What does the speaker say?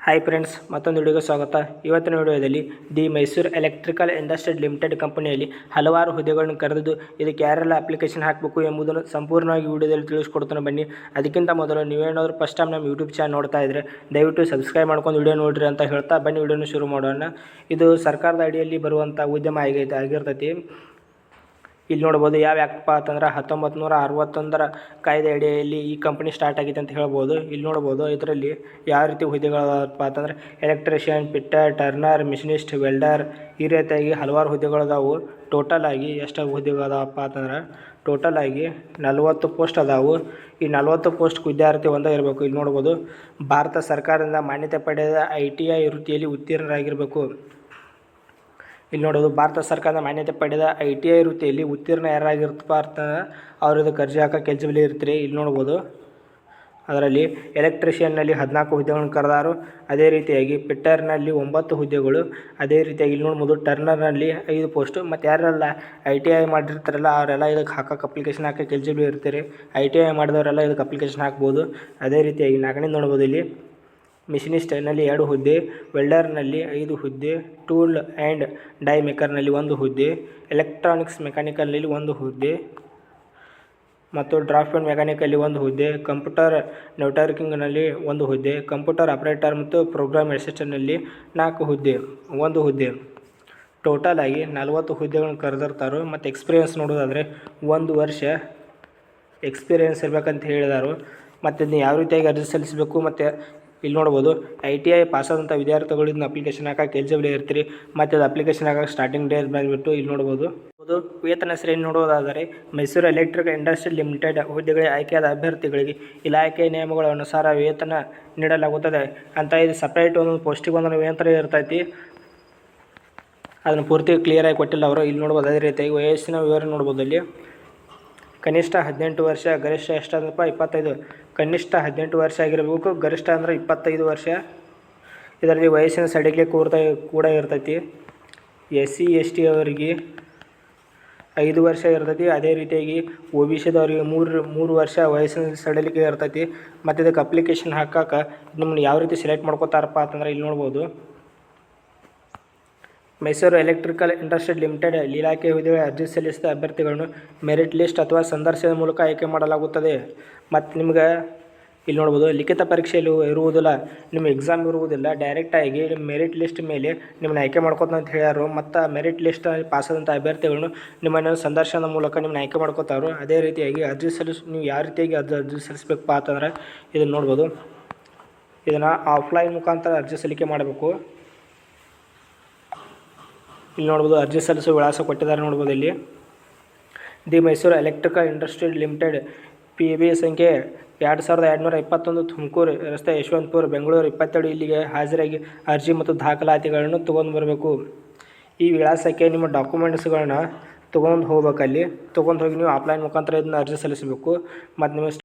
Hi friends, ಮತ್ತೊಂದು ವಿಡಿಯೋಗೆ ಸ್ವಾಗತ. ಇವತ್ತಿನ ವಿಡಿಯೋದಲ್ಲಿ the Mysuru electrical industry limited ಕಂಪನಿಯಲ್ಲಿ ಹಲವಾರು ಹುದ್ದೆಗಳನ್ನು ಕರೆದಿದ್ದು ಇದಕ್ಕೆ ಯಾರೆಲ್ಲ ಅಪ್ಲಿಕೇಶನ್ ಹಾಕಬೇಕು ಎಂಬುದನ್ನು ಸಂಪೂರ್ಣವಾಗಿ ವಿಡಿಯೋದಲ್ಲಿ ತಿಳಿಸ್ಕೊಡ್ತಾನೆ. ಬನ್ನಿ. ಅದಕ್ಕಿಂತ ಮೊದಲು ನೀವೇನಾದರೂ ಫಸ್ಟ್ ಟೈಮ್ ನಮ್ಮ ಯೂಟ್ಯೂಬ್ ಚಾನಲ್ ನೋಡ್ತಾ ಇದ್ದರೆ ದಯವಿಟ್ಟು ಸಬ್ಸ್ಕ್ರೈಬ್ ಮಾಡ್ಕೊಂಡು ವಿಡಿಯೋ ನೋಡಿರಿ ಅಂತ ಹೇಳ್ತಾ ಬನ್ನಿ ವಿಡಿಯೋನ ಶುರು ಮಾಡೋಣ. ಇದು ಸರ್ಕಾರದ ಅಡಿಯಲ್ಲಿ ಬರುವಂಥ ಉದ್ಯಮ ಆಗಿರ್ತೈತಿ. ಇಲ್ಲಿ ನೋಡ್ಬೋದು ಯಾವ ಯಾಕಪ್ಪ ಅಂತಂದ್ರೆ 1961 ಕಾಯ್ದೆ ಅಡಿಯಲ್ಲಿ ಈ ಕಂಪನಿ ಸ್ಟಾರ್ಟ್ ಆಗಿದೆ ಅಂತ ಹೇಳ್ಬೋದು. ಇಲ್ಲಿ ನೋಡ್ಬೋದು ಇದರಲ್ಲಿ ಯಾವ ರೀತಿ ಹುದ್ದೆಗಳಪ್ಪ ಅಂತಂದ್ರೆ ಎಲೆಕ್ಟ್ರಿಷಿಯನ್, ಪಿಟ್ಟರ್, ಟರ್ನರ್, ಮಿಷಿನಿಸ್ಟ್, ವೆಲ್ಡರ್ ಈ ರೀತಿಯಾಗಿ ಹಲವಾರು ಹುದ್ದೆಗಳದಾವು. ಟೋಟಲ್ ಆಗಿ ಎಷ್ಟು ಹುದ್ದೆಗಳದಾವಪ್ಪ ಅಂತಂದ್ರೆ ಟೋಟಲ್ ಆಗಿ 40 ಪೋಸ್ಟ್ ಅದಾವು. ಈ 40 ಪೋಸ್ಟ್ ವಿದ್ಯಾರ್ಥಿ ಒಂದೇ ಇರಬೇಕು. ಇಲ್ಲಿ ನೋಡ್ಬೋದು ಭಾರತ ಸರ್ಕಾರದಿಂದ ಮಾನ್ಯತೆ ಪಡೆದ ITI ವೃತ್ತಿಯಲ್ಲಿ ಉತ್ತೀರ್ಣರಾಗಿರಬೇಕು. ಇಲ್ಲಿ ನೋಡೋದು ಭಾರತ ಸರ್ಕಾರದ ಮಾನ್ಯತೆ ಪಡೆದ ITI ವೃತ್ತಿಯಲ್ಲಿ ಉತ್ತೀರ್ಣ ಯಾರಾಗಿರ್ತಪ್ಪ ಅಂತ ಅವ್ರು ಇದಕ್ಕೆ ಅರ್ಜಿ ಹಾಕೋಕೆ ಎಲಿಜಿಬಲ್ ಇರ್ತೀರಿ. ಇಲ್ಲಿ ನೋಡ್ಬೋದು ಅದರಲ್ಲಿ ಎಲೆಕ್ಟ್ರಿಷಿಯನ್ನಲ್ಲಿ 14 ಹುದ್ದೆಗಳನ್ನು ಕರೆದಾರು. ಅದೇ ರೀತಿಯಾಗಿ ಪಿಟ್ಟರ್ನಲ್ಲಿ 9 ಹುದ್ದೆಗಳು. ಅದೇ ರೀತಿಯಾಗಿ ಇಲ್ಲಿ ನೋಡ್ಬೋದು ಟರ್ನರ್ನಲ್ಲಿ 5 ಪೋಸ್ಟು. ಮತ್ತು ಯಾರೆಲ್ಲ ITI ಮಾಡಿರ್ತಾರಲ್ಲ ಅವರೆಲ್ಲ ಇದಕ್ಕೆ ಹಾಕೋಕೆ ಅಪ್ಲಿಕೇಶನ್ ಹಾಕೋಕೆ ಎಲಿಜಿಬಲ್ ಇರ್ತೀರಿ. ITI ಮಾಡಿದವರೆಲ್ಲ ಇದಕ್ಕೆ ಅಪ್ಲಿಕೇಶನ್ ಹಾಕ್ಬೋದು. ಅದೇ ರೀತಿಯಾಗಿ ನಾಲ್ಕನೇ ನೋಡ್ಬೋದು ಇಲ್ಲಿ ಮಿಷಿನಿಸ್ಟ್ನಲ್ಲಿ 2 ಹುದ್ದೆ, ವೆಲ್ಡರ್ನಲ್ಲಿ 5 ಹುದ್ದೆ, ಟೂಲ್ ಆ್ಯಂಡ್ ಡೈ ಮೇಕರ್ನಲ್ಲಿ 1 ಹುದ್ದೆ, ಎಲೆಕ್ಟ್ರಾನಿಕ್ಸ್ ಮೆಕ್ಯಾನಿಕಲ್ನಲ್ಲಿ 1 ಹುದ್ದೆ ಮತ್ತು ಡ್ರಾಫ್ಟ್ಮನ್ ಮೆಕ್ಯಾನಿಕಲ್ಲಿ 1 ಹುದ್ದೆ, ಕಂಪ್ಯೂಟರ್ ನೆಟ್ವರ್ಕಿಂಗ್ನಲ್ಲಿ 1 ಹುದ್ದೆ, ಕಂಪ್ಯೂಟರ್ ಆಪರೇಟರ್ ಮತ್ತು ಪ್ರೋಗ್ರಾಮ್ ಅಸಿಸ್ಟೆಂಟ್ನಲ್ಲಿ 4 ಹುದ್ದೆ, 1 ಹುದ್ದೆ. ಟೋಟಲ್ ಆಗಿ 40 ಹುದ್ದೆಗಳನ್ನು ಕರೆದಿರ್ತಾರೆ. ಮತ್ತು ಎಕ್ಸ್ಪೀರಿಯೆನ್ಸ್ ನೋಡೋದಾದರೆ 1 ವರ್ಷ ಎಕ್ಸ್ಪೀರಿಯೆನ್ಸ್ ಇರಬೇಕಂತ ಹೇಳಿದಾರು. ಮತ್ತು ಇದನ್ನ ಯಾವ ರೀತಿಯಾಗಿ ಅರ್ಜಿ ಸಲ್ಲಿಸಬೇಕು ಮತ್ತು ಇಲ್ಲಿ ನೋಡ್ಬೋದು ITI ಪಾಸಾದಂಥ ವಿದ್ಯಾರ್ಥಿಗಳು ಇದನ್ನ ಅಪ್ಲಿಕೇಶನ್ ಹಾಕೋಕೆ ಎಲಿಜಿಬಲ್ ಇರ್ತೀರಿ. ಮತ್ತು ಅದು ಅಪ್ಲಿಕೇಶನ್ ಹಾಕೋಕೆ ಸ್ಟಾರ್ಟಿಂಗ್ ಡೇಟ್ ಬಂದುಬಿಟ್ಟು ಇಲ್ಲಿ ನೋಡ್ಬೋದು ವೇತನ ಶ್ರೇಣಿ ನೋಡೋದಾದರೆ ಮೈಸೂರು ಎಲೆಕ್ಟ್ರಿಕಲ್ ಇಂಡಸ್ಟ್ರಿ ಲಿಮಿಟೆಡ್ ಹುದ್ದೆಗಳಿಗೆ ಆಯ್ಕೆಯಾದ ಅಭ್ಯರ್ಥಿಗಳಿಗೆ ಇಲಾಖೆ ನಿಯಮಗಳ ಅನುಸಾರ ವೇತನ ನೀಡಲಾಗುತ್ತದೆ ಅಂತ ಇದು ಸಪ್ರೇಟ್ ಒಂದೊಂದು ಪೋಸ್ಟಿಗೆ ಒಂದೊಂದು ವೇತನ ಇರ್ತೈತಿ. ಅದನ್ನು ಪೂರ್ತಿ ಕ್ಲಿಯರಾಗಿ ಕೊಟ್ಟಿಲ್ಲ ಅವರು. ಇಲ್ಲಿ ನೋಡ್ಬೋದು ಅದೇ ರೀತಿಯಾಗಿ ವಯಸ್ಸಿನ ವಿವರ ನೋಡ್ಬೋದು. ಇಲ್ಲಿ ಕನಿಷ್ಠ 18 ವರ್ಷ, ಗರಿಷ್ಠ ಎಷ್ಟಾದಪ್ಪ 25. ಕನಿಷ್ಠ 18 ವರ್ಷ ಆಗಿರಬೇಕು, ಗರಿಷ್ಠ ಅಂದರೆ 25 ವರ್ಷ. ಇದರಲ್ಲಿ ವಯಸ್ಸಿನ ಸಡಿಲಿಕೆ ಕೂಡ ಇರ್ತೈತಿ. SC ST ಅವರಿಗೆ 5 ವರ್ಷ ಇರ್ತೈತಿ. ಅದೇ ರೀತಿಯಾಗಿ OBCದವರಿಗೆ 3 ವರ್ಷ ವಯಸ್ಸಿನ ಸಡಿಲಿಕೆ ಇರ್ತೈತಿ. ಮತ್ತು ಇದಕ್ಕೆ ಅಪ್ಲಿಕೇಶನ್ ಹಾಕೋಕೆ ನಿಮ್ಮನ್ನು ಯಾವ ರೀತಿ ಸೆಲೆಕ್ಟ್ ಮಾಡ್ಕೋತಾರಪ್ಪ ಅಂತಂದ್ರೆ ಇಲ್ಲಿ ನೋಡ್ಬೋದು ಮೈಸೂರು ಎಲೆಕ್ಟ್ರಿಕಲ್ ಇಂಡಸ್ಟ್ರಿ ಲಿಮಿಟೆಡ್ ಇಲಾಖೆ ಹುದ್ದೆಗೆ ಅರ್ಜಿ ಸಲ್ಲಿಸಿದ ಅಭ್ಯರ್ಥಿಗಳನ್ನು ಮೆರಿಟ್ ಲಿಸ್ಟ್ ಅಥವಾ ಸಂದರ್ಶನದ ಮೂಲಕ ಆಯ್ಕೆ ಮಾಡಲಾಗುತ್ತದೆ. ಮತ್ತು ನಿಮ್ಗೆ ಇಲ್ಲಿ ನೋಡ್ಬೋದು ಲಿಖಿತ ಪರೀಕ್ಷೆಯಲ್ಲಿ ಇರುವುದಿಲ್ಲ, ನಿಮ್ಮ ಎಕ್ಸಾಮ್ ಇರುವುದಿಲ್ಲ. ಡೈರೆಕ್ಟಾಗಿ ನಿಮ್ಮ ಮೆರಿಟ್ ಲಿಸ್ಟ್ ಮೇಲೆ ನಿಮ್ಮನ್ನ ಆಯ್ಕೆ ಮಾಡ್ಕೋತ ಅಂತ ಹೇಳ್ಯಾರು. ಮತ್ತು ಮೆರಿಟ್ ಲಿಸ್ಟ್ ಪಾಸಾದಂಥ ಅಭ್ಯರ್ಥಿಗಳನ್ನು ನಿಮ್ಮನ್ನು ಸಂದರ್ಶನದ ಮೂಲಕ ನಿಮ್ಮನ್ನ ಆಯ್ಕೆ ಮಾಡ್ಕೋತಾರು. ಅದೇ ರೀತಿಯಾಗಿ ಅರ್ಜಿ ನೀವು ಯಾವ ರೀತಿಯಾಗಿ ಅರ್ಜಿ ಸಲ್ಲಿಸಬೇಕಪ್ಪ ಅಂತಂದ್ರೆ ಇದನ್ನು ನೋಡ್ಬೋದು. ಇದನ್ನು ಆಫ್ಲೈನ್ ಮುಖಾಂತರ ಅರ್ಜಿ ಸಲ್ಲಿಕೆ ಮಾಡಬೇಕು. ಇಲ್ಲಿ ನೋಡ್ಬೋದು ಅರ್ಜಿ ಸಲ್ಲಿಸುವ ವಿಳಾಸ ಕೊಟ್ಟಿದ್ದಾರೆ ನೋಡ್ಬೋದು. ಇಲ್ಲಿ the Mysuru electrical industry limited PB ಸಂಖ್ಯೆ 2221 ತುಮಕೂರು ರಸ್ತೆ ಯಶವಂತಪುರ ಬೆಂಗಳೂರು 22 ಇಲ್ಲಿಗೆ ಹಾಜರಾಗಿ ಅರ್ಜಿ ಮತ್ತು ದಾಖಲಾತಿಗಳನ್ನು ತೊಗೊಂಡು ಬರಬೇಕು. ಈ ವಿಳಾಸಕ್ಕೆ ನಿಮ್ಮ ಡಾಕ್ಯುಮೆಂಟ್ಸ್ಗಳನ್ನ ತೊಗೊಂಡು ಹೋಗ್ಬೇಕಲ್ಲಿ. ತೊಗೊಂಡು ಹೋಗಿ ನೀವು ಆಫ್ಲೈನ್ ಮುಖಾಂತರ ಇದನ್ನು ಅರ್ಜಿ ಸಲ್ಲಿಸಬೇಕು. ಮತ್ತು ನಿಮ್ಮ